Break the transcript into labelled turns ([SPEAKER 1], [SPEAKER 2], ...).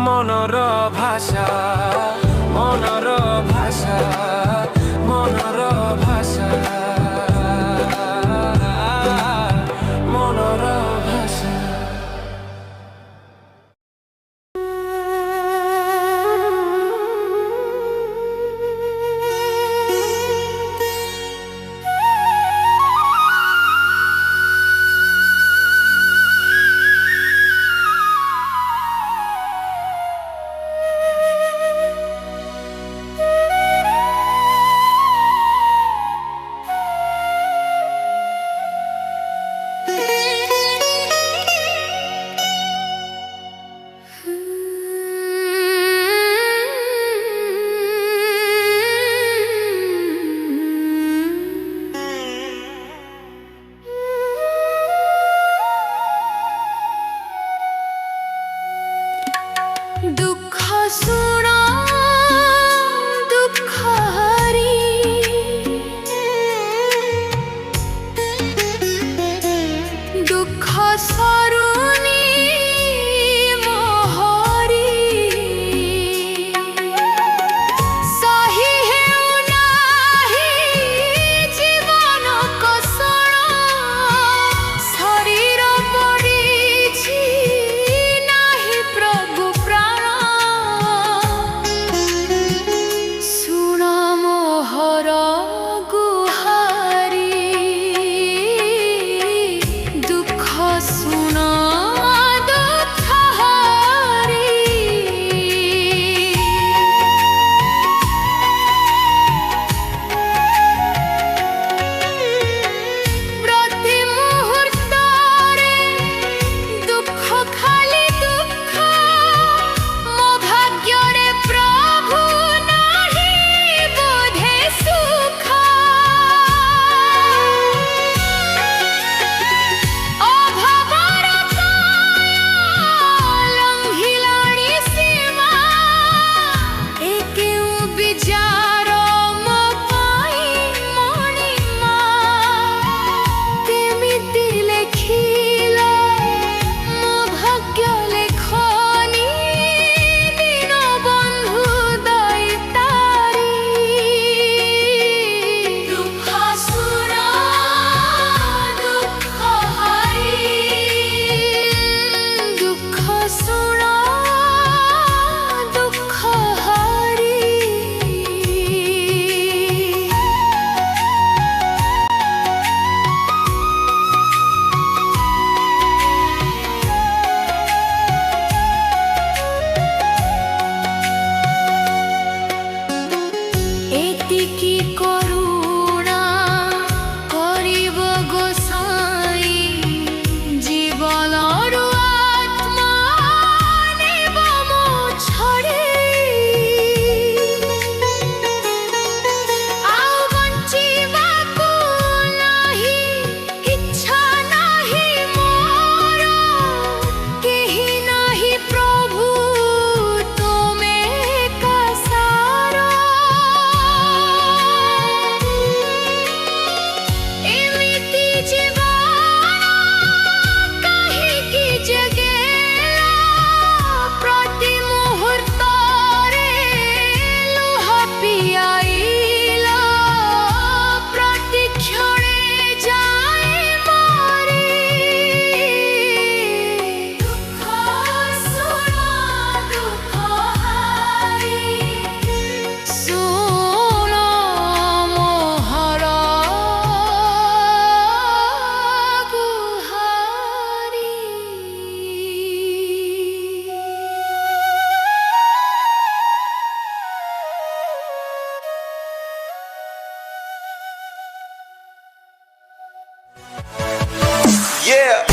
[SPEAKER 1] মনর ভাষা, মনর ভাষা, মনর ভাষা, মনর ভাষা।
[SPEAKER 2] দুঃখ শুনো দুঃখ হারি, দুঃখ সরুনি মোহরি, সহি হেউ নাহি জীবন কষণ, শরীর পড়িছি নাহি প্রভু প্রাণ, শুণ মোহর গুহারি, দুঃখ শুণ দুঃখ হারি। প্রতি মুহূর্ত্তরে দুঃখ খালি দুঃখ, ମୋ ଭାଗ୍ୟରେ ପ୍ରଭୁ ନାହିଁ ବୋଧେ ସୁଖ, ଅଭାବର କାଳ ଲଙ୍ଘିଲାଣି ସୀମା, ଏ କେଉଁ ବିଜାର ମୋ ପାଇଁ ମଣିମା, କେମିତି ଲେଖିଲ ମୋ ଭାଗ୍ୟ ଲେଖନି, ଦୀନ ବନ୍ଧୁ ଦଇତାରି, ଦୁଃଖ ଶୁଣ ଦୁଃଖ ହାରି, ଦୁଃଖ ଶୁଣ ଦୁଃଖ ହାରି। ଏତିକି କରୁଣା କରିବ ଗୋସାଇଁ, ଜୀବନରୁ ଆତ୍ମା ନେବ ମୋ ଛଡ଼େଇ, ଆଉ ବଞ୍ଚିବାକୁ ନାହିଁ ଇଚ୍ଛା ନାହିଁ ମୋର, କେହି ନାହିଁ ପ୍ରଭୁ ତୁମେ ଏକା ସାର, ଏମିତି ଜୀବନ କାହିଁକି ଜଗେଇଲ, ପ୍ରତି ମୁହୂର୍ତ୍ତରେ ଲୁହ ପିଆଇଲ, ପ୍ରତି କ୍ଷଣେ ଯାଏ ମରି, ଦୁଃଖ ଶୁଣ ଦୁଃଖ ହାରି, ଶୁଣ ମୋହର ଗୁହାରି।
[SPEAKER 1] Yeah.